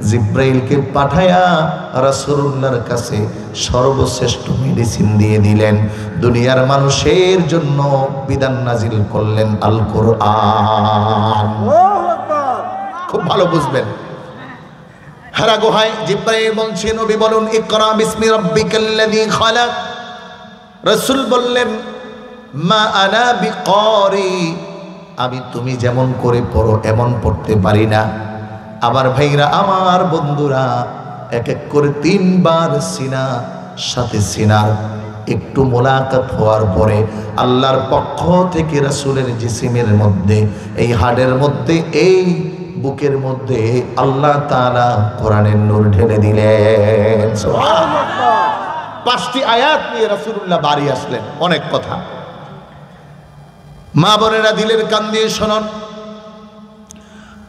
জিব্রাইলকে পাঠায়া রাসূলুল্লাহর কাছে সর্বশ্রেষ্ঠ মেডিসিন দিয়ে দিলেন। দুনিয়ার মানুষের জন্য বিধান নাজিল করলেন আল কোরআন। খুব ভালো বুঝবেন। হারা গুহায় জিব্রাইল বলছে, নবী বলুন ইকরা বিসমি রাব্বিকাল্লাযী খালাক। রাসূল বললেন মা আনা বিকারি, আমি তুমি যেমন করে পড়ো এমন পড়তে পারি না। আমার ভাইরা, আমার বন্ধুরা, এক এক করে 3 বার সিনা সাথে সিনার একটু মোলাকাত হওয়ার পরে আল্লাহর পক্ষ থেকে রাসূলের জিসিমের মধ্যে, এই হাড়ের মধ্যে, এই বুকের মধ্যে আল্লাহ তাআলা কোরআনের নূর ঢেলে দিলেন। সুবহানাল্লাহ। 5টি আয়াত নিয়ে রাসূলুল্লাহ বাড়ি আসলেন। অনেক কথা। মা বোনেরা দিলের কান দিয়ে শুনুন,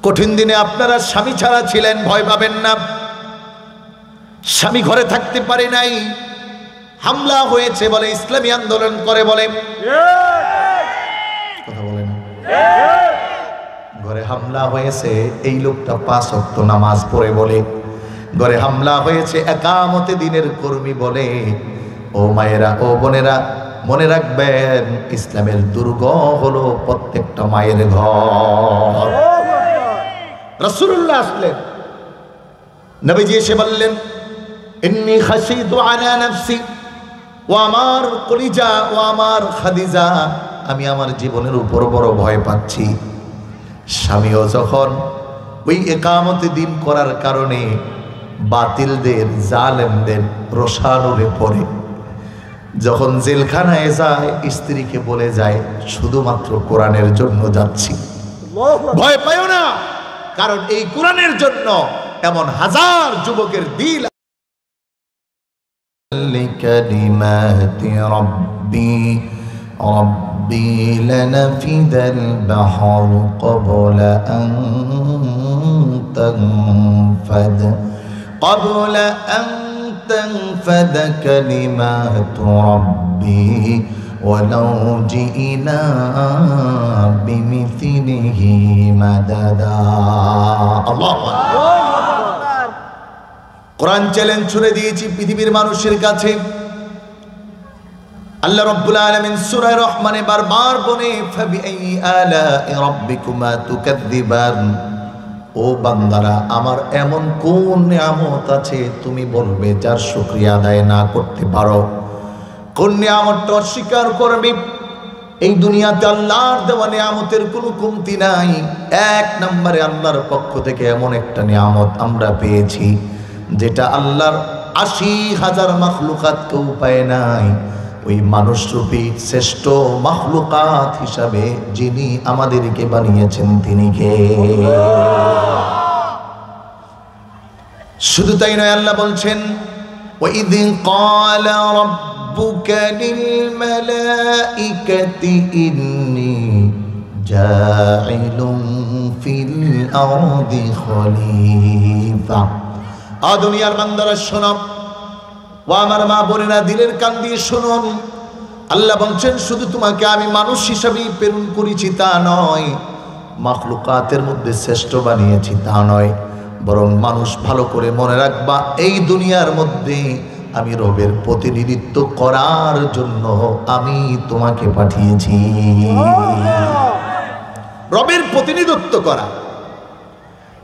কঠিন দিনে আপনারা স্বামী ছাড়া ছিলেন, ভয় পাবেন না। স্বামী ঘরে থাকতে পারে নাই, হামলা হয়েছে বলে, ইসলামী আন্দোলন করে বলে, কথা বলে না, ঘরে হামলা হয়েছে, এই লোকটা 5 ওয়াক্ত নামাজ পড়ে বলে, ঘরে হামলা হয়েছে একামতে দিনের কর্মী বলে। ও মায়েরা, ও বোনেরা, মনে রাখবেন ইসলামের দুর্গ হলো প্রত্যেকটা মায়ের ঘর। রাসূলুল্লাহ আসলেন, নবীজি এসে বললেন ইন্নী খাশিতু আলা নাফসি, ও আমার কলিজা, ও আমার খাদিজা, আমি আমার জীবনের উপর বড় ভয় পাচ্ছি। স্বামীও যখন ওই একামতে দিন করার কারণে বাতিলদের, জালেমদের রোষানলে পড়ে, যখন জেলখানায় যায় স্ত্রীকে বলে যায় শুধুমাত্র কোরআনের জন্য যাচ্ছি। ভয় পাইও না, কারণ এই কোরআনের জন্য এমন হাজার যুবকের দিল। লিকালিমাতি রাব্বি রাব্বি লানাফিদাল বাহরু ক্বাবলা আন তানফাদ ক্বাবলা আন تنفذ كلمات ربي ولو جئنا بمثله مددا। الله أكبر। কোরআন চ্যালেঞ্জ ছুড়ে দিয়েছি পৃথিবীর মানুষের কাছে। আল্লাহ রাব্বুল আলামিন সূরা রহমানে বারবার বলে ফাবিআই আলা'i রাব্বিকুমা তুকাযযিবান। ও বান্দারা, আমার এমন কোন নিয়ামত আছে তুমি বলবে যার শুকরিয়া আদায় না করতে পারো? কোন নিয়ামতটা অস্বীকার করবে? এই দুনিয়াতে আল্লাহর দেওয়া নিয়ামতের কোনো কমতি নাই। 1 নম্বরে আল্লাহর পক্ষ থেকে এমন একটা নিয়ামত আমরা পেয়েছি যেটা আল্লাহর 80,000 মাখলুকাত কেউ পায় নাই। ওই মানুষরূপী শ্রেষ্ঠ মাখলুকাত হিসাবে যিনি আমাদেরকে বানিয়েছেন তিনি কে? শুধু তাই নয়, আল্লাহ বলছেন ওয়াইদ ক্বালা রাব্বুকা লিল মালাইকাতি ইন্নী জাইলুন ফিল আরদি খলিফা। দুনিয়ার বান্দারা শোনো, ও আমার মা বোনেরা, দিলের কান দিয়ে শুনুন। আল্লাহ বলছেন শুধু তোমাকে আমি মানুষ হিসাবেই প্রেরণ করেছি তা নয়, মাখলুকাতের মধ্যে শ্রেষ্ঠ বানিয়েছি তা নয়, বরং মানুষ ভালো করে মনে রাখবা, এই দুনিয়ার মধ্যে আমি রবের প্রতিনিধিত্ব করার জন্য আমি তোমাকে পাঠিয়েছি। রবের প্রতিনিধিত্ব করা।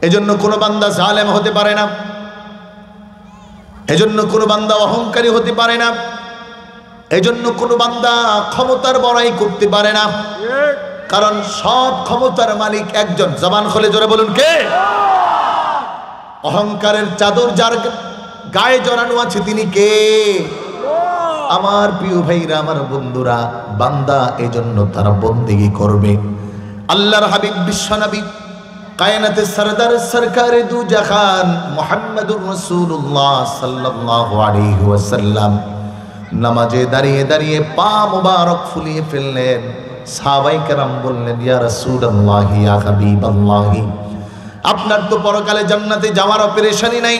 এজন্য কোনো বান্দা জালেম হতে পারে না, এজন্য কোনো বান্দা অহংকারী হতে পারে না, এজন্য কোনো বান্দা ক্ষমতার বড়াই করতে পারে না, কারণ সব ক্ষমতার মালিক একজন। জবান খুলে জোরে বলুন কে? অহংকারের চাদর যার গায়ে জড়ানো আছে তিনি কে? আমার প্রিয় ভাইরা, আমার বন্ধুরা, বান্দা এজন্য তারা বন্দেগী করবে। আল্লাহর হাবিব বিশ্বনবী কায়নাতে সরদার সরকারে দু জাহান মুহাম্মদুর রাসূলুল্লাহ সাল্লাল্লাহু আলাইহি ওয়াসাল্লাম নামাজে দাঁড়িয়ে দাঁড়িয়ে পা মুবারক ফুলিয়ে ফেললেন। সাহাবায়ে কেরাম বললেন, ইয়া রাসূলুল্লাহ, ইয়া হাবিবাল্লাহ, আপনার তো পরকালে জান্নাতে যাওয়ার পেরেশানি নাই,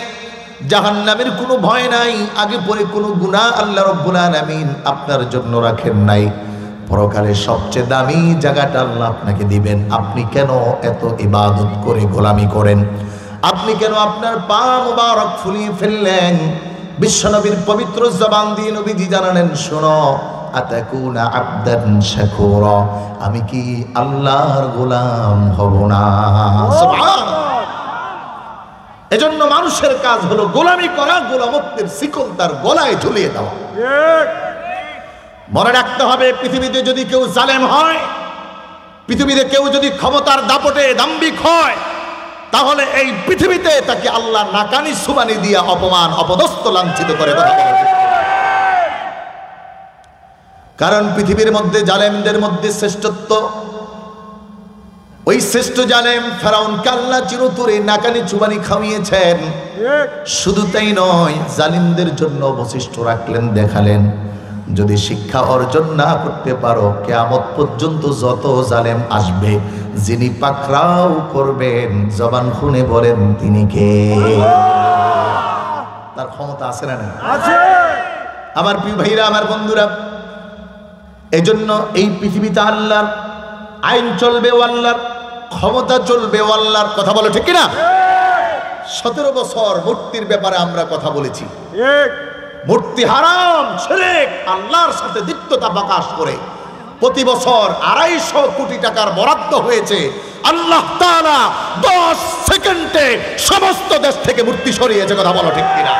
জাহান্নামের কোনো ভয় নাই, আগে পরে কোনো গুনাহ আল্লাহ রাব্বুল আলামিন আপনার জন্য রাখেন নাই, পরকালে সবচেয়ে দামি জায়গাটা আল্লাহ আপনাকে দিবেন, আপনি কেন এত ইবাদত করে গোলামি করেন? আপনি কেন আপনার পা মুবারক ফুলিয়ে ফেললেন? বিশ্বনবীর পবিত্র জবান দিয়ে নবীজি জানালেন, শোনো, আতাকুনা আবদান শাকুরা, আমি কি আল্লাহর গোলাম হব না? সুবহানাল্লাহ। এজন্য মানুষের কাজ হলো গোলামি করা, গোলামত্বের শিকল তার গলায় ঝুলিয়ে দেওয়া। মনে রাখতে হবে, পৃথিবীতে যদি কেউ জালেম হয়, পৃথিবীতে কেউ যদি ক্ষমতার দাপটে দাম্ভিক হয়, তাহলে এই পৃথিবীতে তাকে আল্লাহ নাকানি সুবানি দিয়া অপমান, অপদস্থ, লাঞ্ছিত করে কথা বলে। কারণ পৃথিবীর মধ্যে জালেমদের মধ্যে শ্রেষ্ঠত্ব, ওই শ্রেষ্ঠ জালেম ফেরাউনকে আল্লাহ চিরতরে নাকানি চুবানি খাওয়িয়েছেন। শুধু তাই নয়, জালিমদের জন্য অবশিষ্ট রাখলেন, দেখালেন যদি শিক্ষা অর্জন না করতে পারো, কিয়ামত পর্যন্ত যত জালেম আসবে, যিনি পাকড়াও করবেন, জবান খুলে বলেন তিনি কে? তার ক্ষমতা আছে না? আছে। আমার প্রিয় ভাইরা, আমার বন্ধুরা, এজন্য এই পৃথিবীতে আল্লাহর আইন চলবে, আল্লাহর ক্ষমতা চলবে, আল্লাহর কথা বলে, ঠিক কিনা? 17 বছর মূর্তির ব্যাপারে আমরা কথা বলেছি। মূর্তি হারাম, শিরক, আল্লাহর সাথে দ্বিত্বতা প্রকাশ করে প্রতি বছর 250 কোটি টাকার বরাদ্দ হয়েছে। আল্লাহ তাআলা 10 সেকেন্ডে সমস্ত দেশ থেকে মূর্তি সরিয়েছে, কথা বলো, ঠিক কিনা?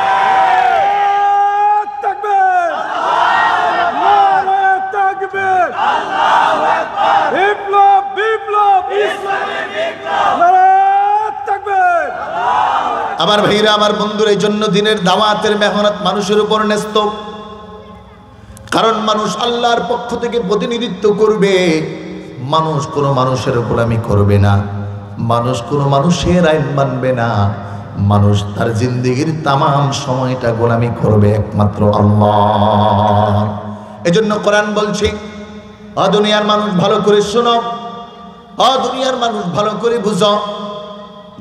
আমার ভাইরা, আমার বন্ধুরা, এই জন্য দিনের দাওয়াতের মেহনত মানুষের উপর ন্যস্ত। কারণ মানুষ আল্লাহর পক্ষ থেকে প্রতিনিধিত্ব করবে, মানুষ কোনো মানুষের গোলামি করবে না, মানুষ কোনো মানুষের আইন মানবে না, মানুষ তার জিন্দেগির তামাম সময়টা গোলামি করবে একমাত্র আল্লাহ। এজন্য কোরআন বলছে, ও দুনিয়ার মানুষ ভালো করে শোনো, ও দুনিয়ার মানুষ ভালো করে বুঝো,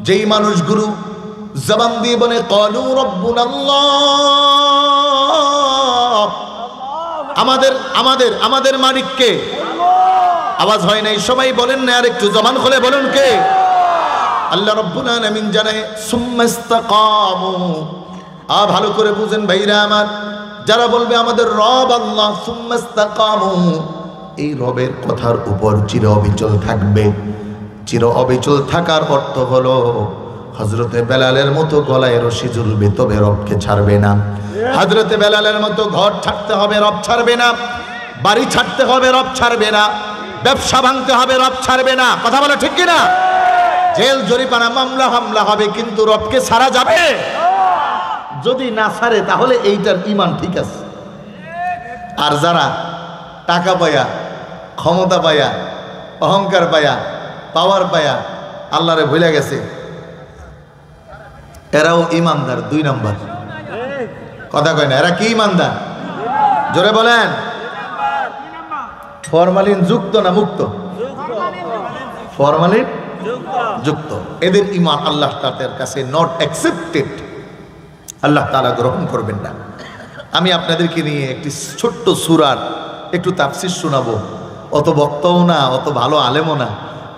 যেই মানুষগুলো জবান দিয়ে বলে ক্বালু রাব্বুনাল্লাহ, আমাদের মালিককে, আওয়াজ হয় নাই, সবাই বলেন না, আর একটু জবান খুলে বলুন কে? আল্লাহ রাব্বুল আলামিন জানায় সুম্মা ইসতাকামু। ভালো করে বুঝেন ভাইরা আমার, যারা বলবে আমাদের রব আল্লাহ, সুম্মা ইসতাকামু, এই রবের কথার উপর চির অবিচল থাকবে। চির অবিচল থাকার অর্থ হলো হযরতে বেলালের মতো গলায় রশি ঝুলবে, তবে রবকে ছাড়বে না। হযরতে বেলালের মতো ঘর ছাড়তে হবে, রব ছাড়বে না। বাড়ি ছাড়তে হবে, রব ছাড়বে না। ব্যবসা ভাঙতে হবে, রব ছাড়বে না, কথা বলে, ঠিক কিনা? জেল জরিমানা মামলা হামলা হবে, কিন্তু রবকে ছাড়া যাবে? যদি না ছাড়ে তাহলে এইটার ঈমান ঠিক আছে। আর যারা টাকা পায়া, ক্ষমতা পায়া, অহংকার পায়া, পাওয়ার পায়া আল্লাহরে ভুলে গেছে, এরাও ইমানদার 2 নম্বর, কথা কয় না? এরা কি ইমানদার? জোরে বলেন। ফরমালিন যুক্ত না মুক্ত? ফরমালিন যুক্ত। এদের ঈমান আল্লাহ তাআলার কাছে নট অ্যাকসেপ্টেড, আল্লাহ তাআলা গ্রহণ করবেন না। আমি আপনাদেরকে নিয়ে একটি ছোট্ট সূরার একটু তাফসীর শোনাবো। অত বক্তাও না, অত ভালো আলেমও না,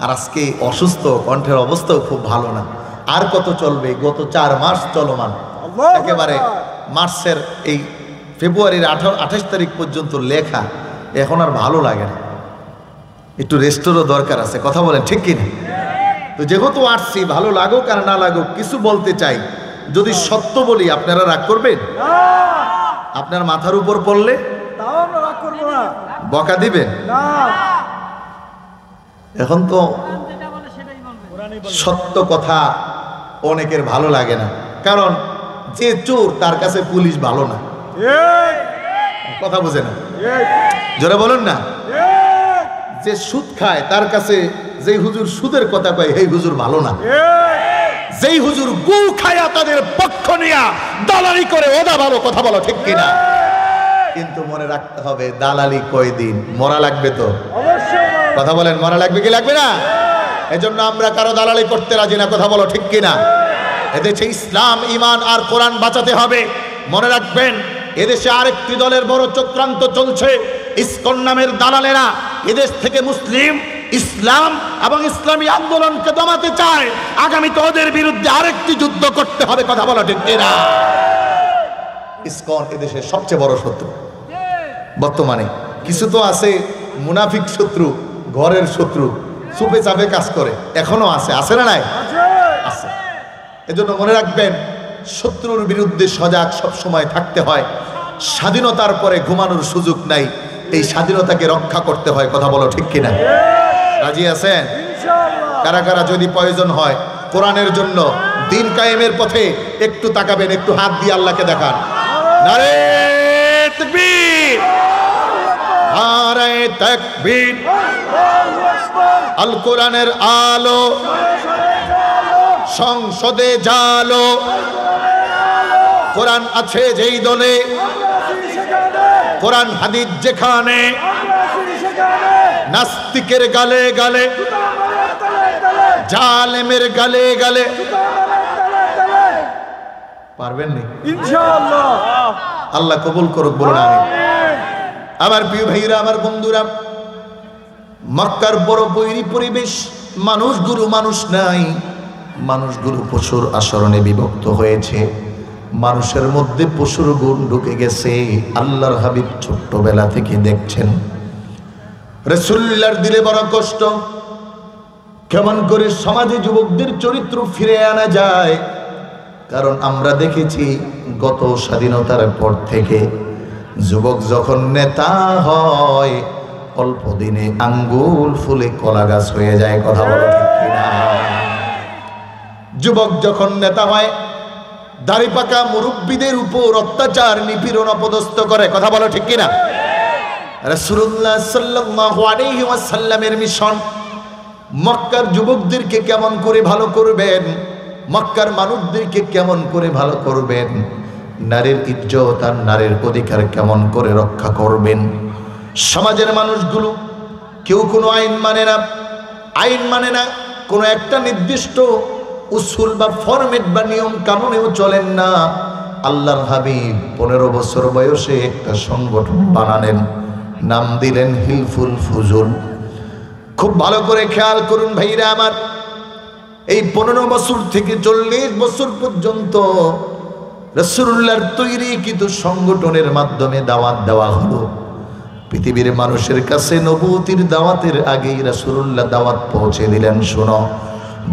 আর আজকে অসুস্থ, কণ্ঠের অবস্থাও খুব ভালো না। আর কত চলবে? গত 4 মাস চলমান, একেবারে মার্চের এই ফেব্রুয়ারির 28 তারিখ পর্যন্ত লেখা, এখন আর ভালো লাগে না, একটু রেস্টেরও দরকার আছে, কথা বলেন, ঠিক কিনা? তো যেহেতু আসছি, ভালো লাগুক আর না লাগুক, কিছু বলতে চাই। যদি সত্য বলি আপনারা রাগ করবেন? আপনার মাথার উপর পড়লে বকা দিবেন? এখন তো সত্য কথা অনেকের ভালো লাগে না, কারণ যে চোর তার কাছে পুলিশ ভালো না, কথা বুঝে না, জোরে বলুন না। যে সুদ খায় তার কাছে যেই হুজুর সুদের কথা কয়, এই হুজুর ভালো না। যেই হুজুর গু খায়া তাদের পক্ষ নিয়া দালালি করে, ওদা ভালো, কথা বলো, ঠিক কিনা? কিন্তু মনে রাখতে হবে, দালালি কয়দিন, মরা লাগবে তো, কথা বলেন, মরা লাগবে কি লাগবে না? এজন্য আমরা কারো দালালি করতে রাজি না, কথা বলো, ঠিক কিনা? এদেশে ইসলাম, ঈমান আর কোরআন বাঁচাতে হবে। মনে রাখবেন, এদেশে আরেকটি দলের বড় চক্রান্ত চলছে, ইসকন নামের দালালেরা এদেশ থেকে মুসলিম ইসলাম এবং ইসলামী আন্দোলনকে দমাতে চায়, আগামীতে ওদের বিরুদ্ধে আরেকটি যুদ্ধ করতে হবে। কথা বলা ঠিক কিনা? ইসকন এদেশের সবচেয়ে বড় শত্রু বর্তমানে। কিছু তো আছে মুনাফিক শত্রু, ঘরের শত্রু, চুপে চাপে কাজ করে, এখনো আছে না নাই? আছে। এজন্য মনে রাখবেন, শত্রুর বিরুদ্ধে সজাগ সব সময় থাকতে হয়। স্বাধীনতার পরে ঘুমানোর সুযোগ নাই, এই স্বাধীনতাকে রক্ষা করতে হয়। কথা বলো ঠিক কিনা? রাজি আছেন? কারা কারা যদি প্রয়োজন হয় কোরআনের জন্য, দিন কায়েমের পথে একটু তাকাবেন, একটু হাত দিয়ে আল্লাহকে দেখান। নারে তাকবীর, নারে তাকবীর। আল কোরআনের আলো সংসদে জালো, কোরআন আছে যেই দলে, কোরআন হাদিস যেখানে, নাস্তিকের গালে গালে, জালেমের গালে গালে। পারবেন নি? ইনশাআল্লাহ। আল্লাহ কবুল করুক, বলুন আমিন। আমার প্রিয় ভাইরা, আমার বন্ধুরা, মক্কার বড় বৈরী পরিবেশ, মানুষগুলো মানুষ নাই, মানুষগুলো পশুর আচরণে বিভক্ত হয়েছে, মানুষের মধ্যে পশুর গুণ ঢুকে গেছে। আল্লাহর হাবিব ছোট্টবেলা থেকে দেখছেন। রাসূলুল্লাহর দিলে বড় কষ্ট, কেমন করে সমাজে যুবকদের চরিত্র ফিরে আনা যায়। কারণ আমরা দেখেছি গত স্বাধীনতার পর থেকে যুবক যখন নেতা হয়, অল্প দিনে আঙ্গুল ফুলে কলা গাছ হয়ে যায়। কথা বলো ঠিক কিনা? যুবক যখন নেতা হয়, দাড়ি পাকা মুরব্বীদের উপর অত্যাচার নিপীড়ন অপদস্থ করে। কথা বলো ঠিক কিনা? রাসূলুল্লাহ সাল্লাল্লাহু আলাইহি ওয়াসাল্লামের মিশন, মক্কার যুবকদেরকে কেমন করে ভালো করবেন, মক্কার মানুষদেরকে কেমন করে ভালো করবেন, নারীর ইজ্জত আর নারীর অধিকার কেমন করে রক্ষা করবেন। সমাজের মানুষগুলো কেউ কোনো আইন মানে না, আইন মানে না, কোনো একটা নির্দিষ্ট উসুল বা ফরমেট বা নিয়ম কানুনেও চলেন না। আল্লাহর হাবিব 15 বছর বয়সে একটা সংগঠন বানালেন, নাম দিলেন হিলফুল ফুজুল। খুব ভালো করে খেয়াল করুন ভাইরা আমার, এই 15 বছর থেকে 40 বছর পর্যন্ত রাসূলুল্লাহর তৈরি কিন্তু সংগঠনের মাধ্যমে দাওয়াত দেওয়া হলো। পৃথিবীর মানুষের কাছে নবুয়তির দাওয়াতের আগেই রাসূলুল্লাহ দাওয়াত পৌঁছে দিলেন, শোনো,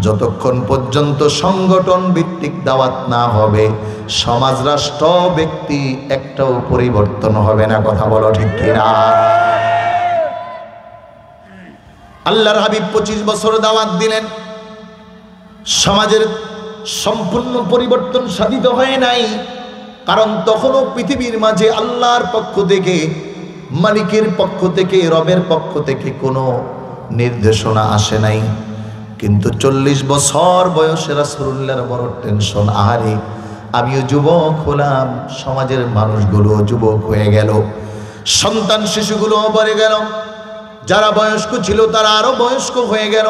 যতক্ষণ পর্যন্ত সংগঠন ভিত্তিক দাওয়াত না হবে, সমাজ, রাষ্ট্র, ব্যক্তি একটাও পরিবর্তন হবে না। কথা বলো ঠিক কিনা? আল্লাহর হাবিব 25 বছর দাওয়াত দিলেন, সমাজের সম্পূর্ণ পরিবর্তন সাধিত হয় নাই। কারণ তখনও পৃথিবীর মাঝে আল্লাহর পক্ষ থেকে, মালিকের পক্ষ থেকে, রবের পক্ষ থেকে কোনো নির্দেশনা আসে নাই। কিন্তু 40 বছর বয়সে রাসূলুল্লাহর বড় টেনশন, আহারে আমিও যুবক হলাম, সমাজের মানুষগুলো যুবক হয়ে গেল, সন্তান শিশুগুলো বেড়ে গেল, যারা বয়স্ক ছিল তারা আরো বয়স্ক হয়ে গেল,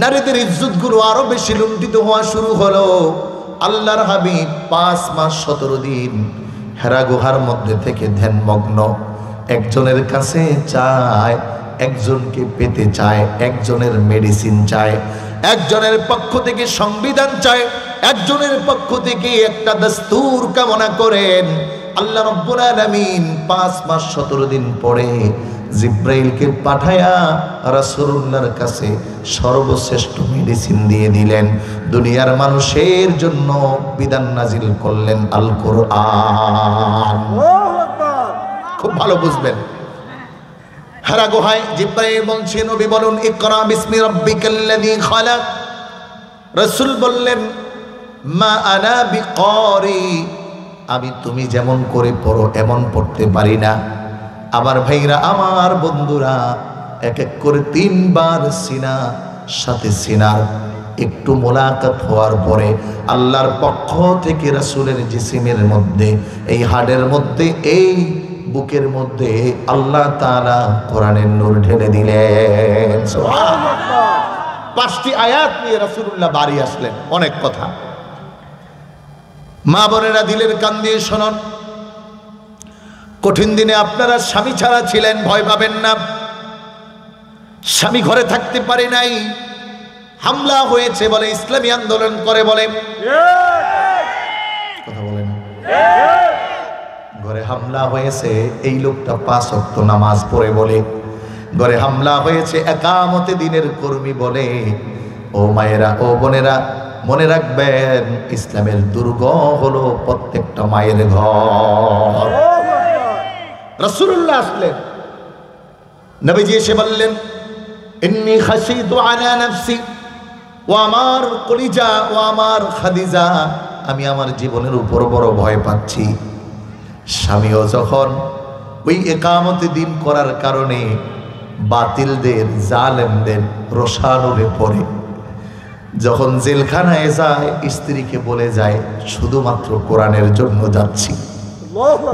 নারীদের ইজ্জতগুলো আরো বেশি লুণ্ঠিত হওয়া শুরু হলো। আল্লাহর হাবিব 5 মাস 17 দিন হেরা গুহার মধ্যে থেকে ধ্যানমগ্ন, একজনের কাছে চায়, একজনকে পেতে চায়, একজনের মেডিসিন চায়, একজনের পক্ষ থেকে সংবিধান চায়, একজনের পক্ষ থেকে একটা দস্তুর কামনা করেন। আল্লাহ রাব্বুল আলামিন 5 মাস 17 দিন পরে জিব্রাইলকে পাঠায়া রাসূলুল্লাহর কাছে সর্বশ্রেষ্ঠ মেডিসিন দিয়ে দিলেন। দুনিয়ার মানুষের জন্য বিধান নাজিল করলেন আল কোরআন। খুব ভালো বুঝবেন। হেরা গুহায় জিব্রাইল বলছে, নবী বলুন, ইকরা বিসমি রাব্বিকাল্লাযী খালাক। রাসূল বললেন, মা আনা বিকারি, আমি তুমি যেমন করে পড়ো এমন পড়তে পারি না। আমার ভাইরা, আমার বন্ধুরা, এক এক করে 3 বার সিনা সাথে সিনার একটু মোলাকাত হওয়ার পরে আল্লাহর পক্ষ থেকে রাসূলের জিসিমের মধ্যে, এই হাড়ের মধ্যে, এই বুকের মধ্যে আল্লাহ তাআলা কোরআনের নূর ঢেলে দিলেন। সুবহানাল্লাহ। 5টি আয়াত নিয়ে রাসূলুল্লাহ বাড়ি আসলেন। অনেক কথা। মা বোনেরা দিলের কান দিয়ে শুনুন, কঠিন দিনে আপনারা স্বামী ছাড়া ছিলেন, ভয় পাবেন না। স্বামী ঘরে থাকতে পারে নাই, হামলা হয়েছে বলে, ইসলামী আন্দোলন করে বলে, কথা বলে না, ঘরে হামলা হয়েছে, এই লোকটা 5 ওয়াক্ত নামাজ পড়ে বলে, ঘরে হামলা হয়েছে একামতে দিনের কর্মী বলে। ও মায়েরা, ও বোনেরা, মনে রাখবেন ইসলামের দুর্গ হলো প্রত্যেকটা মায়ের ঘর। রাসূলুল্লাহ আসলেন, নবীজি এসে বললেন, ইন্নী খাশিতু আলা নাফসি, ও আমার কলিজা, ও আমার খাদিজা, আমি আমার জীবনের উপর বড় ভয় পাচ্ছি। স্বামীও যখন ওই একামতে দিন করার কারণে বাতিলদের, জালেমদের রোষানলে পড়ে, যখন জেলখানায় যায় স্ত্রীকে বলে যায় শুধুমাত্র কোরআনের জন্য যাচ্ছি,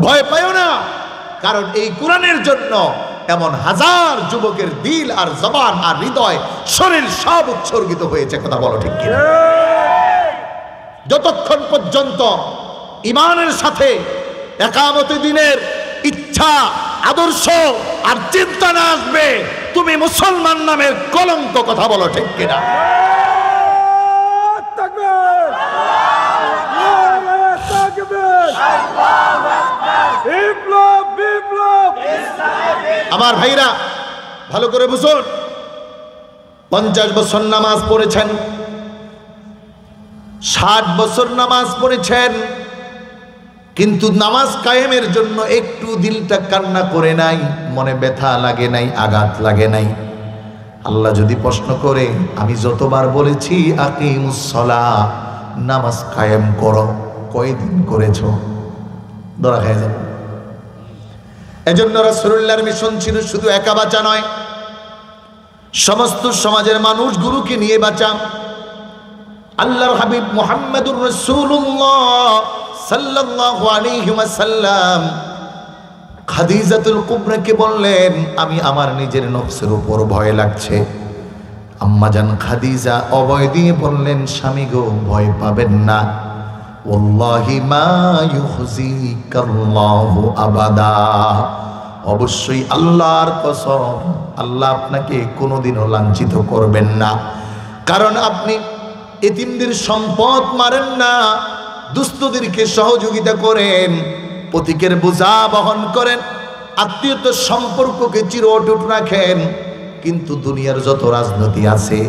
ভয় পাইও না, কারণ এই কোরআনের জন্য এমন হাজার যুবকের দিল আর জবান আর হৃদয় শরীর সব উৎসর্গিত হয়েছে। কথা বলো ঠিক কিনা? যতক্ষণ পর্যন্ত ঈমানের সাথে একামতে দিনের ইচ্ছা, আদর্শ আর চিন্তা না আসবে, তুমি মুসলমান নামের কলঙ্ক। কথা বলো ঠিক কিনা? আমার ভাইরা ভালো করে বুঝুন, 50 বছর নামাজ পড়েছেন, 60 বছর নামাজ পড়েছেন, কিন্তু নামাজ কায়েমের জন্য একটু দিলটা কান্না করে নাই, মনে ব্যথা লাগে নাই, আঘাত লাগে নাই। আল্লাহ যদি প্রশ্ন করে, আমি যতবার বলেছি আকিমুস সালাহ, নামাজ কায়েম করো, কয়দিন করেছো? ধরা খেয়ে যাবে। এজন্য রাসূলুল্লাহর মিশন ছিল শুধু একা বাঁচা নয়, সমস্ত সমাজের মানুষগুলোকে নিয়ে বাঁচা। আল্লাহর হাবিব মুহাম্মদুর রাসূলুল্লাহ সাল্লাল্লাহু আলাইহি ওয়াসাল্লাম খাদিজাতুল কুবরাকে বললেন, আমি আমার নিজের নফসের উপর ভয় লাগছে। আম্মাজান খাদিজা অভয় দিয়ে বললেন, স্বামী গো, ভয় পাবেন না, ওয়াল্লাহি মা ইউখজিকাল্লাহু আবাদা, অবশ্যই আল্লাহর কসম, আল্লাহ আপনাকে কোনোদিনও লাঞ্ছিত করবেন না। কারণ আপনি এতিমদের সম্পদ মারেন না, দুস্থদেরকে সহযোগিতা করেন, প্রতীকের বোঝা বহন করেন, আত্মীয়তার সম্পর্ককে চির অটুট রাখেন। কিন্তু দুনিয়ার যত রাজনীতি আছে,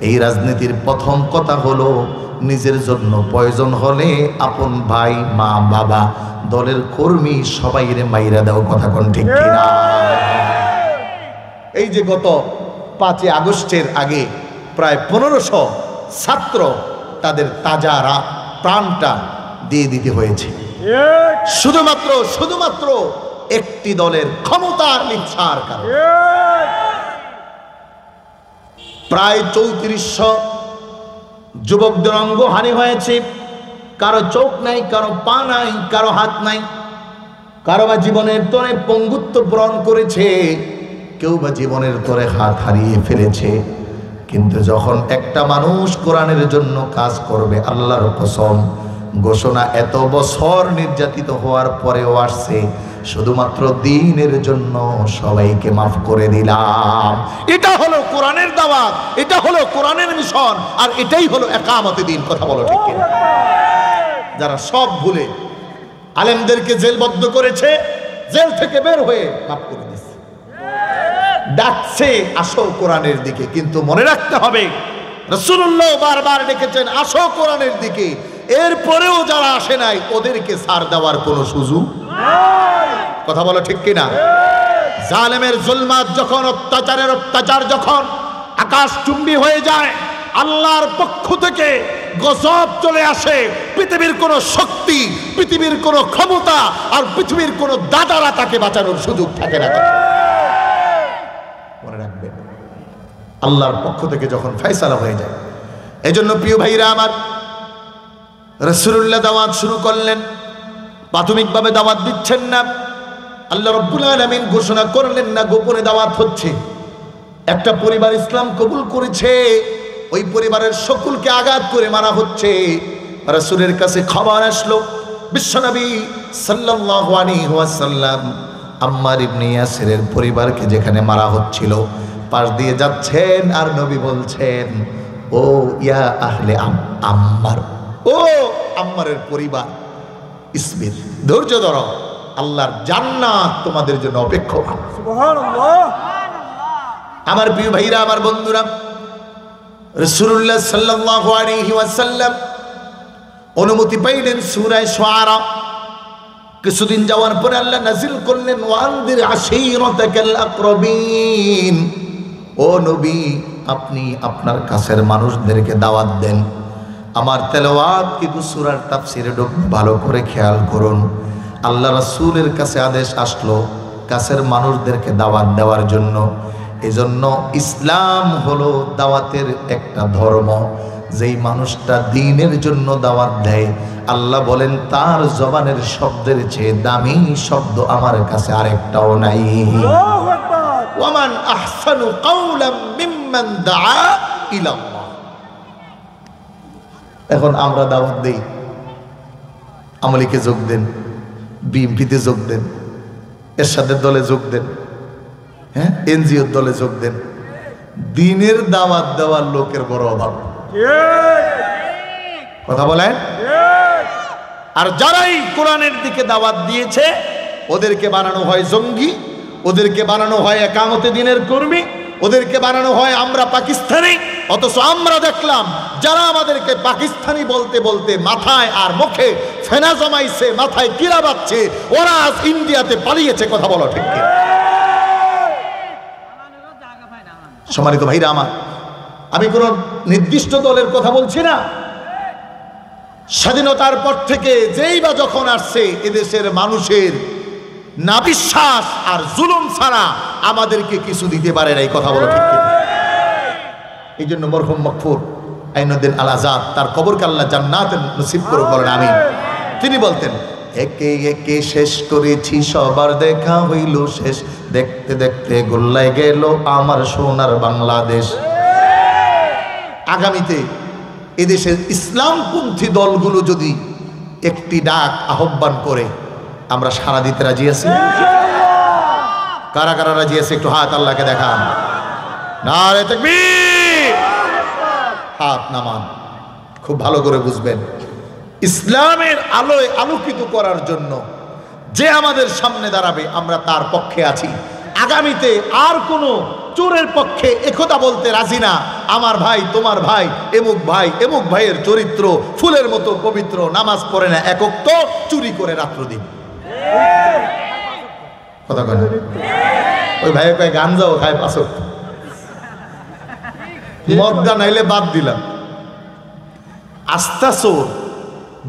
এই রাজনীতির প্রথম কথা হলো নিজের জন্য প্রয়োজন হলে আপন ভাই, মা, বাবা, দলের কর্মী সবাইরে মাইরা দাও। কথা কোন ঠিক কিনা? এই যে গত 5 আগস্টের আগে প্রায় 1500 ছাত্র তাদের তাজা প্রাণটা দিয়ে দিতে হয়েছে শুধুমাত্র একটি দলের ক্ষমতার ইচ্ছার কারণে। প্রায় 3400 যুবকদের অঙ্গহানি হয়েছে, কারো চোখ নাই, কারো পা নাই, কারো হাত নাই, কারো বা জীবনের তরে পঙ্গুত্ব বরণ করেছে, কেউ বা জীবনের তরে হাত হারিয়ে ফেলেছে। কিন্তু যখন একটা মানুষ কোরআনের জন্য কাজ করবে, আল্লাহর কসম, ঘোষণা এত বছর নির্যাতিত হওয়ার পরেও আসছে, শুধুমাত্র দ্বীনের জন্য সবাইকে মাফ করে দিলাম। এটা হলো কোরআনের দাওয়াত, এটা হলো কোরআনের মিশন, আর এটাই হলো একামতে দিন। কথা বলো ঠিক কিনা? যারা সব ভুলে আলেমদেরকে জেলবদ্ধ করেছে, জেল থেকে বের হয়ে মাফ করে দিচ্ছে, ডাকছে আসো কোরআনের দিকে। কিন্তু মনে রাখতে হবে, রাসূলুল্লাহ বারবার ডেকেছেন আসো কোরআনের দিকে, এরপরেও যারা আসে নাই ওদেরকে ছাড় দেওয়ার কোনো সুযোগ নাই। কথা বলো ঠিক কিনা? জালেমের জুলমাত যখন, অত্যাচারের অত্যাচার যখন আকাশচুম্বী হয়ে যায়, আল্লাহর পক্ষ থেকে গজব চলে আসে, পৃথিবীর কোনো শক্তি, পৃথিবীর কোনো ক্ষমতা আর পৃথিবীর কোনো দাদারা তাকে বাঁচানোর সুযোগ থাকে না। মনে রাখবেন, আল্লাহর পক্ষ থেকে যখন ফয়সালা হয়ে যায়। এজন্য প্রিয় ভাইরা আমার, রাসূলুল্লাহ দাওয়াত শুরু করলেন, প্রাথমিকভাবে দাওয়াত দিচ্ছেন না, আল্লাহ রাব্বুল আলামিন ঘোষণা করলেন না গোপনে দাওয়াত হচ্ছে। একটা পরিবার ইসলাম কবুল করেছে, ওই পরিবারের সকলকে আঘাত করে মারা হচ্ছে। রাসূলের কাছে খবর আসলো, বিশ্বনবী সাল্লাল্লাহু আলাইহি ওয়াসাল্লাম আম্মার ইবনে ইয়াসিরের পরিবারকে যেখানে মারা হচ্ছিল, পাশ দিয়ে যাচ্ছেন আর নবী বলছেন, ও ইয়া আহলে আম্মার, ও আম্মারের পরিবার, ইসবির, ধৈর্য ধরো, আল্লাহর জান্নাত তোমাদের জন্য অপেক্ষমান। সুবহানাল্লাহ। আমার প্রিয় ভাইরা, আমার বন্ধুরা, রাসূলুল্লাহ সাল্লাল্লাহু আলাইহি ওয়াসাল্লাম অনুমতি পাইলেন সূরা শুআরা। কিছুদিন যাওয়ার পরে আল্লাহ নাজিল করলেন, ওয়ানদির আশীরাতাকাল আকরাবিন, ও নবী আপনি আপনার কাছের মানুষদেরকে দাওয়াত দেন। আমার তেলাওয়াত কিন্তু সূরার তাফসীরে ভালো করে খেয়াল করুন। আল্লাহ রাসূলের কাছে আদেশ আসলো কাছের মানুষদেরকে দাওয়াত দেওয়ার জন্য। এজন্য ইসলাম হলো দাওয়াতের একটা ধর্ম। যেই মানুষটা দ্বীনের জন্য দাওয়াত দেয়, আল্লাহ বলেন তার জবানের শব্দের চেয়ে দামি শব্দ আমার কাছে আরেকটাও নাই। আল্লাহু আকবার। ওয়ামান আহসানু কাওলাম মিম্মান দাআ ইলাল্লাহ। এখন আমরা দাওয়াত দেই, আমলিকে যোগ দেন, বিএমপিতে যোগ দেন, এরশাদের দলে যোগ দেন, হ্যাঁ এনজিওর দলে যোগ দেন। দ্বীনের দাওয়াত দেওয়ার লোকের বড় অভাব। কথা বলেন। আর যারাই কোরআনের দিকে দাওয়াত দিয়েছে ওদেরকে বানানো হয় জঙ্গি, ওদেরকে বানানো হয় একামতে দ্বীনের কর্মী, ওদেরকে বানানো হয় আমরা পাকিস্তানি। অথচ আমরা দেখলাম যারা আমাদেরকে পাকিস্তানি বলতে বলতে মাথায় আর মুখে ফেনা জমাইছে, মাথায় কিরা বাচ্ছে, ওরা আজ ইন্ডিয়াতে পালিয়েছে। কথা বলো ঠিক কি? সম্মানিত ভাইরা আমার, আমি কোন নির্দিষ্ট দলের কথা বলছি না। স্বাধীনতার পর থেকে যেই বা যখন আসছে, এদেশের মানুষের না বিশ্বাস আর জুলুম ছাড়া আমাদেরকে কিছু দিতে পারে না। এই কথা বলো ঠিক কি? এই জন্য মরহুম মাগফুর আইনুদ্দিন আল আজাদ, তার কবরকে আল্লাহ জান্নাতে নসিব করুক, বলেন আমিন। তিনি বলতেন, একে একে শেষ করেছি সবার দেখা হইল শেষ, দেখতে দেখতে গোল্লায় গেল আমার সোনার বাংলাদেশ। আগামীতে এদেশের ইসলামপন্থী দলগুলো যদি একটি ডাক আহ্বান করে, আমরা সাড়া দিতে রাজি আছি? কারা কারা রাজি আছে একটু হাত আল্লাহকে দেখান। নারে তাকবীর, হাত নামান। খুব ভালো করে বুঝবেন, ইসলামের আলোয় আলোকিত করার জন্য যে আমাদের সামনে দাঁড়াবে আমরা তার পক্ষে আছি। আগামীতে আর কোনো চোরের পক্ষে একথা বলতে রাজি না, আমার ভাই তোমার ভাই এমুক ভাইয়ের চরিত্র ফুলের মতো পবিত্র, নামাজ পড়ে না একক, তো চুরি করে রাত্র দিন। কথা কয় না? ওই ভাই কয় গাঞ্জাও খায় পাঁচক, মদটা নাইলে বাদ দিলাম। আস্থা চোর,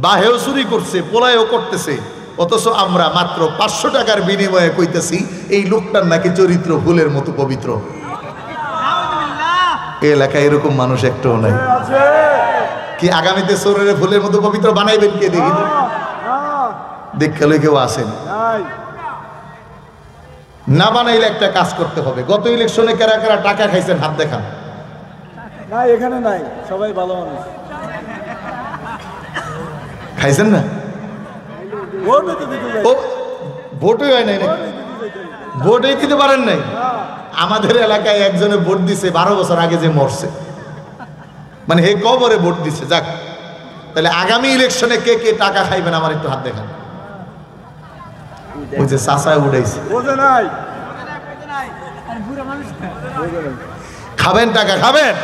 বাহেও চুরি করছে, পোলায়ও করতেছে, অথচ আমরা মাত্র 500 টাকার বিনিময়ে কইতেছি এই লোকটার নাকি চরিত্র ফুলের মতো পবিত্র। এই এলাকায় এরকম মানুষ একটাও নাই। কি আগামীতে চোরের ফুলের মতো পবিত্র বানাইবেন কে? দেখি দেখলে কেউ আসেন না। বানাইলে একটা কাজ করতে হবে। গত ইলেকশনে কারা কারা টাকা খাইছেন হাত দেখান। না এখানে নাই, সবাই ভালো মানুষ। খাইছেন না? ভোটই হয় নাই, ভোটই দিতে পারেন নাই। আমাদের এলাকায় একজনে ভোট দিছে 12 বছর আগে, যে মরছে, মানে হে কবরে ভোট দিছে। যাক, তাহলে আগামী ইলেকশনে কে কে টাকা খাইবেন আমার একটু হাত দেখান। ওই যে চাচায় উঠাইছে, খাবেন টাকা খাবেন।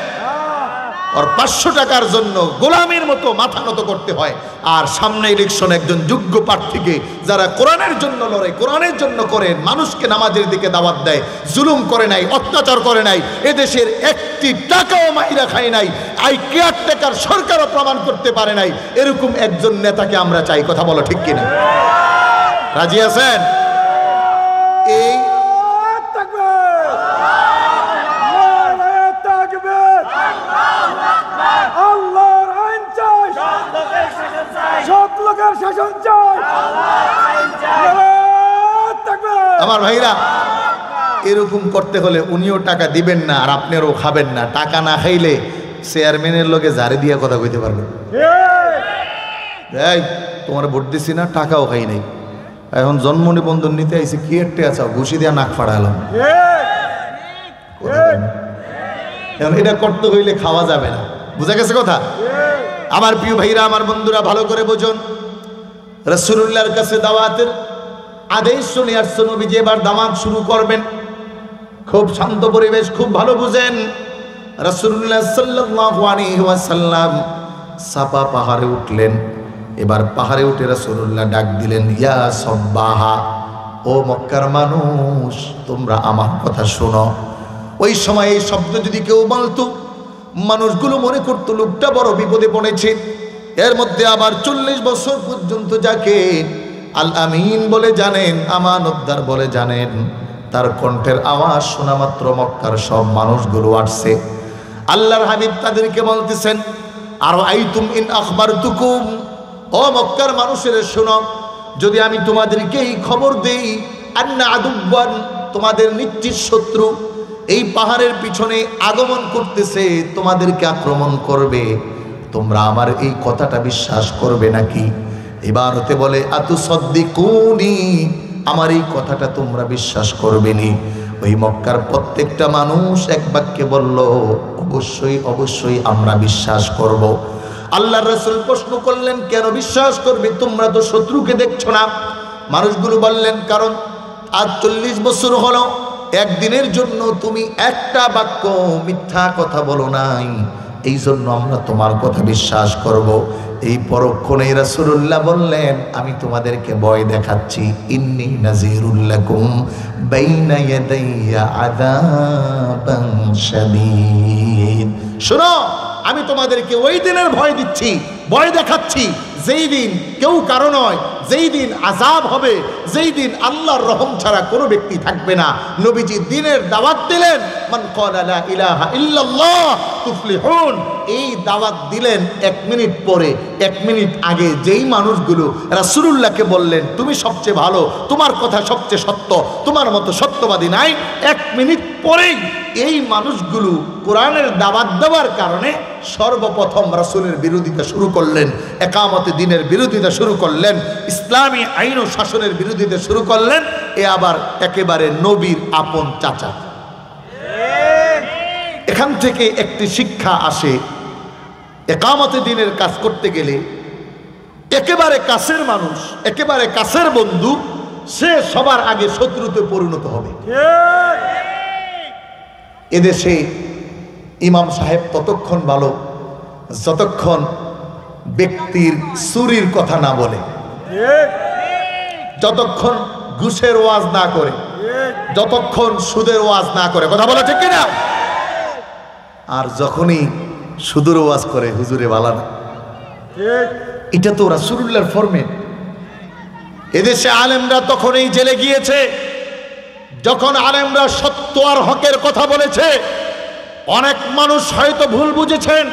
আর 500 টাকার জন্য গোলামের মতো মাথা নত করতে হয়। আর সামনে ইলেকশন একজন যোগ্য প্রার্থীকে, যারা কোরআনের জন্য লড়ে, কোরআনের জন্য করেন, মানুষকে নামাজের দিকে দাওয়াত দেয়, জুলুম করে নাই, অত্যাচার করে নাই, এদেশের একটি টাকাও মাইরা খায় নাই, আই কেয়ারটেকার সরকারও প্রমাণ করতে পারে নাই, এরকম একজন নেতাকে আমরা চাই। কথা বলো ঠিক কিনা? রাজি আছেন? এই আমার ভাইরা, এরকম করতে হলে উনিও টাকা দিবেন না আর আপনারও খাবেন না। টাকা না খাইলে চেয়ারম্যানের লোকে জারি দিয়া কথা কইতে পারবেন, এই তোমার ভোট দিছি না, টাকাও খাই নাই, এখন জন্ম নিবন্ধন নিতে আইসি, কি একটা আছো, ঘুষি দিয়া নাক ফাড়ালাম। এখন এটা করতে হইলে খাওয়া যাবে না, বুঝা গেছে কথা? আমার প্রিয় ভাইরা, আমার বন্ধুরা, ভালো করে বুঝুন। রাসূলুল্লাহর কাছে দাওয়াতের আদেশ শুনে আসছে নবীজি এবার দাওয়াত শুরু করবেন। খুব শান্ত পরিবেশ, খুব ভালো বুঝেন। রাসূলুল্লাহ সাল্লাল্লাহু আলাইহি ওয়াসাল্লাম সাফা পাহাড়ে উঠলেন। এবার পাহাড়ে উঠে রাসূলুল্লাহ ডাক দিলেন, ইয়া সাব্বাহা, ও মক্কার মানুষ, তোমরা আমার কথা শোনো। ওই সময় এই শব্দ যদি কেউ বলতো, মানুষগুলো মনে করতো লোকটা বড় বিপদে পড়েছে। এর মধ্যে আবার 40 বছর পর্যন্ত যাকে আল আমিন বলে জানেন, আমানতদার বলে জানেন, তার কণ্ঠের আওয়াজ শোনা মাত্র মক্কার সব মানুষগুলো আসছে। আল্লাহর হাবিব তাদেরকে বলতেছেন, আর আইতুম ইন আখবারতুকুম, ও মক্কার মানুষের শোনো, যদি আমি তোমাদেরকে এই খবর দেই, আন্না আদুব্বান, তোমাদের নিশ্চিত শত্রু এই পাহাড়ের পিছনে আগমন করতেছে, তোমাদেরকে আক্রমণ করবে, তোমরা আমার এই কথাটা বিশ্বাস করবে নাকি? এবার হতে বলে, আতু সদ্দিকুনি, আমার এই কথাটা তোমরা বিশ্বাস করবে নি? ওই মক্কার প্রত্যেকটা মানুষ এক বাক্যে বলল, অবশ্যই অবশ্যই আমরা বিশ্বাস করব। আল্লাহর রাসূল প্রশ্ন করলেন, কেন বিশ্বাস করবে? তোমরা তো শত্রুকে দেখছো না। মানুষগুলো বললেন, কারণ আজ 40 বছর হলো একদিনের জন্য তুমি একটা বাক্য মিথ্যা কথা বলো নাই, এই জন্য আমরা তোমার কথা বিশ্বাস করব। এই পরক্ষণে রাসূলুল্লাহ বললেন, আমি তোমাদেরকে ভয় দেখাচ্ছি, ইন্নী নাযীরুল লাকুম বাইনা ইয়াদাইয়া আযাবান শাদীদ। শোনো, আমি তোমাদেরকে ওই দিনের ভয় দিচ্ছি, ভয় দেখাচ্ছি, যেই দিন কেউ কারো নয়, যেই দিন আযাব হবে, যেই দিন আল্লাহর রহম ছাড়া কোনো ব্যক্তি থাকবে না। নবীজি দিনের দাওয়াত দিলেন, মান ক্বালা লা ইলাহা ইল্লাল্লাহ তুফলিহুন। এই দাওয়াত দিলেন 1 মিনিট পরে, 1 মিনিট আগে যেই মানুষগুলো রাসূলুল্লাহকে বললেন, তুমি সবচেয়ে ভালো, তোমার কথা সবচেয়ে সত্য, তোমার মতো সত্যবাদী নাই, 1 মিনিট পরেই এই মানুষগুলো কোরআনের দাওয়াত দেওয়ার কারণে সর্বপ্রথম রাসূলের বিরোধিতা শুরু করলেন, একামতে দ্বীনের বিরোধিতা শুরু করলেন, ইসলামী আইন ও শাসনের বিরোধিতা শুরু করলেন। এ আবার একেবারে নবীর আপন চাচা। এখান থেকে একটি শিক্ষা আসে, একামতে দ্বীনের কাজ করতে গেলে একেবারে কাছের মানুষ, একেবারে কাছের বন্ধু, সে সবার আগে শত্রুতে পরিণত হবে। এদেশে ইমাম সাহেব ততক্ষণ ভালো যতক্ষণ ব্যক্তির চুরির কথা না বলে, যতক্ষণ ঘুষের ওয়াজ না করে, যতক্ষণ সুদের ওয়াজ না করে। কথা বলা ঠিক কিনা? আর যখনই সুদের ওয়াজ করে, হুজুরে বালা না, এটা তো রাসূলুল্লাহর ফরমান। এদেশে আলেমরা তখনই জেলে গিয়েছে যখন আলেমরা সত্য আর হকের কথা বলেছে। অনেক মানুষ হয়তো ভুল বুঝেছেন।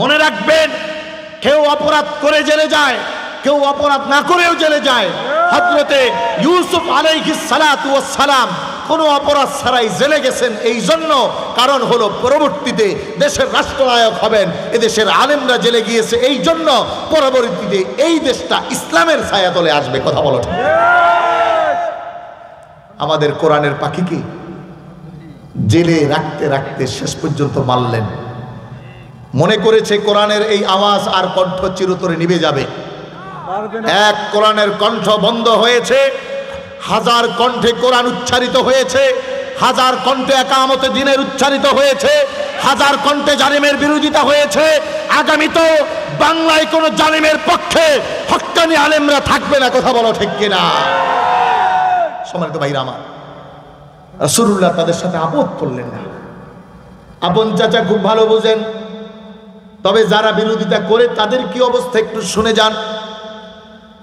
মনে রাখবেন, কেউ অপরাধ করে জেলে যায়, কেউ অপরাধ না করেও জেলে যায়। হযরতে ইউসুফ আলাইহিস সালাতু ওয়াস সালাম কোনো অপরাধ ছাড়াই জেলে গেছেন, এই জন্য কারণ হলো পরবর্তীতে দেশের রাষ্ট্রনায়ক হবেন। এদেশের আলেমরা জেলে গিয়েছে এই জন্য পরবর্তীতে এই দেশটা ইসলামের ছায়াতলে আসবে। কথা বলো ঠিক? আমাদের কোরআনের পাখিকে জেলে রাখতে রাখতে শেষ পর্যন্ত মারলেন। মনে করেছে কোরআনের এই আওয়াজ আর কণ্ঠ চিরতরে নিভে যাবে। এক কোরআনের কণ্ঠ বন্ধ হয়েছে, হাজার কণ্ঠে কোরআন উচ্চারিত হয়েছে, হাজার কণ্ঠে একামতে দ্বীনের উচ্চারিত হয়েছে, হাজার কণ্ঠে জালিমের বিরোধিতা হয়েছে। আগামী তো বাংলায় কোনো জালিমের পক্ষে হক্কানি আলেমরা থাকবে না। কথা বলো ঠিক কিনা? সম্মানিত ভাইরা আমার, রাসূলুল্লাহ তাদের সাথে আপদ করলেন না। আপন চাচা খুব ভালো বোঝেন, তবে যারা বিরোধিতা করে তাদের কি অবস্থা একটু শুনে যান।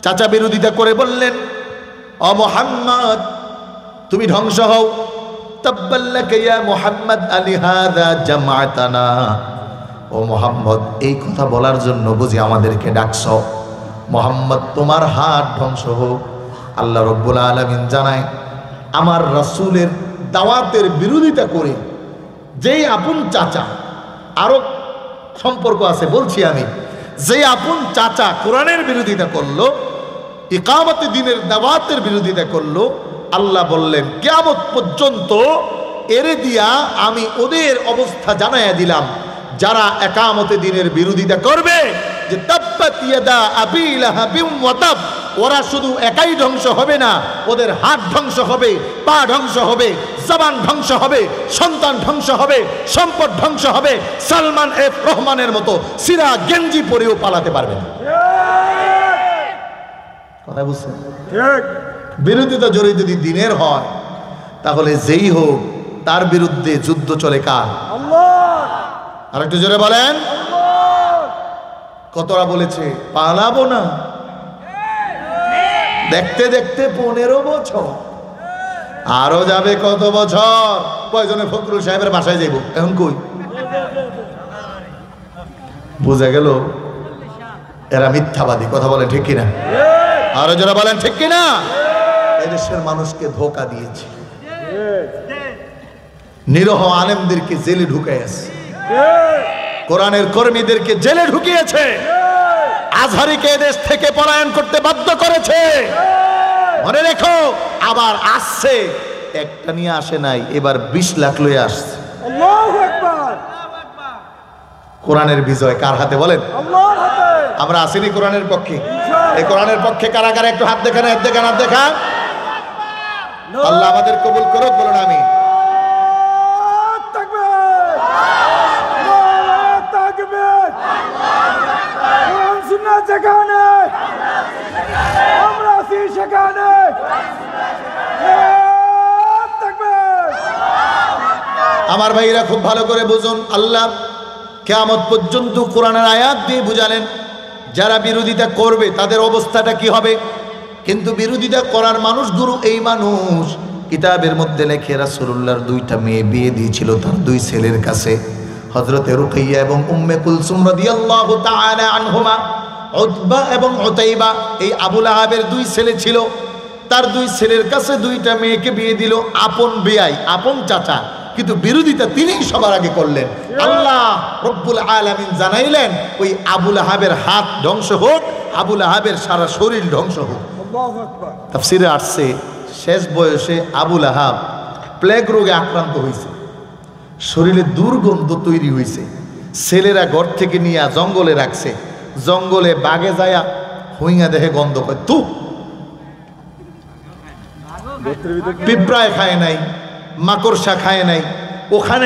চাচা বিরোধিতা করে বললেন, ও মুহাম্মদ, তুমি ধ্বংস হও। তাব্বাল্লাকা ইয়া মুহাম্মদ আলিহাযা জামাতানা। ও মুহাম্মদ, এই কথা বলার জন্য বুঝি আমাদেরকে ডাকছো? মুহাম্মদ, তোমার হাত ধ্বংস হোক। আল্লাহ রাব্বুল আলামিন জানায়, আমার রাসূলের দাওয়াতের বিরোধিতা করে যেই আপন চাচা, আরো সম্পর্ক আছে বলছি আমি, যে আপন চাচা কোরআনের বিরোধিতা করলো, ইকামতে দ্বীনের দাওয়াতের বিরোধিতা করলো, আল্লাহ বললেন কিয়ামত পর্যন্ত এরে দিয়া আমি ওদের অবস্থা জানাইয়া দিলাম যারা একামতে দিনের বিরোধিতা করবে যে তাব্বাত ইয়াদা আবি লাহাবিম ওয়া তাব। ওরা শুধু একাই ধ্বংস হবে না, ওদের হাত ধ্বংস হবে, পা ধ্বংস হবে, জবান ধ্বংস হবে, সন্তান ধ্বংস হবে, সম্পদ ধ্বংস হবে। সালমান এফ রহমানের মতো সিরা গেঞ্জি পরেও পালাতে পারবে না। কথা বুঝছেন? ঠিক। বিরোধিতা জড়িত যদি দিনের হয় তাহলে যেই হোক তার বিরুদ্ধে যুদ্ধ চলে কার? আল্লাহ। আর একটু জোরে বলেন। কতরা বলেছে পালাবো না, দেখতে দেখতে 15 বছর, আরো যাবে কত বছর। কয়জনে ফখরুল সাহেবের বাসায় যাইব, এখন কই? বুঝা গেল এরা মিথ্যাবাদী। কথা বলে ঠিক কিনা? আরো যারা বলেন ঠিক কিনা? এদেশের মানুষকে ধোঁকা দিয়েছে, নিরহ আলেমদেরকে জেলে ঢুকাইছে, কোরআনের কর্মীদেরকে জেলে ঢুকিয়েছে, আজহারিকে এদেশ থেকে পলায়ন করতে বাধ্য করেছে। মনে রেখো, আবার আসছে, একটা নিয়ে আসে নাই, এবার 20 লাখ লয়ে আসছে। আল্লাহু আকবার। কোরআনের বিজয় কার হাতে বলেন? আল্লাহর হাতে। আমরা আসিনি কোরআনের পক্ষে? এই কোরআনের পক্ষে কারা কারা একটু হাত দেখান, হাত দেখান, হাত দেখান। আল্লাহ আমাদের কবুল করুক, বলুন আমিন। তাকবীর। নারে তাকবীর। কোরআন সুন্নাত যেখানে, আমরা আছি সেখানে। নারে তাকবীর। আমার ভাইরা খুব ভালো করে বুঝুন, আল্লাহ কিয়ামত পর্যন্ত কোরআনের আয়াত দিয়ে বুঝালেন যারা বিরোধিতা করবে তাদের অবস্থাটা কি হবে। কিন্তু বিরোধিতা করার মানুষগুলো এই মানুষ, কিতাবের মধ্যে লেখে রাসূলুল্লাহর 2টা মেয়ে বিয়ে দিয়েছিল তার 2 ছেলের কাছে, হযরতে রুকাইয়া এবং উম্মে কুলসুম রাদিয়াল্লাহু তাআলা আনহুমা। উতবা এবং উতাইবা এই আবু লাহাবের 2 ছেলে ছিল, তার 2 ছেলের কাছে 2টা মেয়েকে বিয়ে দিল। আপন বেয়াই, আপন চাচা, কিন্তু বিরোধিতা তিনিই সবার আগে করলেন। আল্লাহ রব্বুল আলামিন জানাইলেন ওই আবু লাহাবের হাত ধ্বংস হোক, আবু লাহাবের সারা শরীর ধ্বংস হোক। আল্লাহু আকবার। তাফসীরে আসছে শেষ বয়সে আবু লাহাব প্লেগ রোগে আক্রান্ত হয়েছে, শরীরে দুর্গন্ধ তৈরি হয়েছে। ছেলেরা ঘর থেকে নিয়ে জঙ্গলে রাখছে, জঙ্গলে বাগে যায়া হুইঙা দেখে গন্ধ করে, তু পিঁপড়ায় খায় নাই, মাকড়সা খায় নাই, ওখানে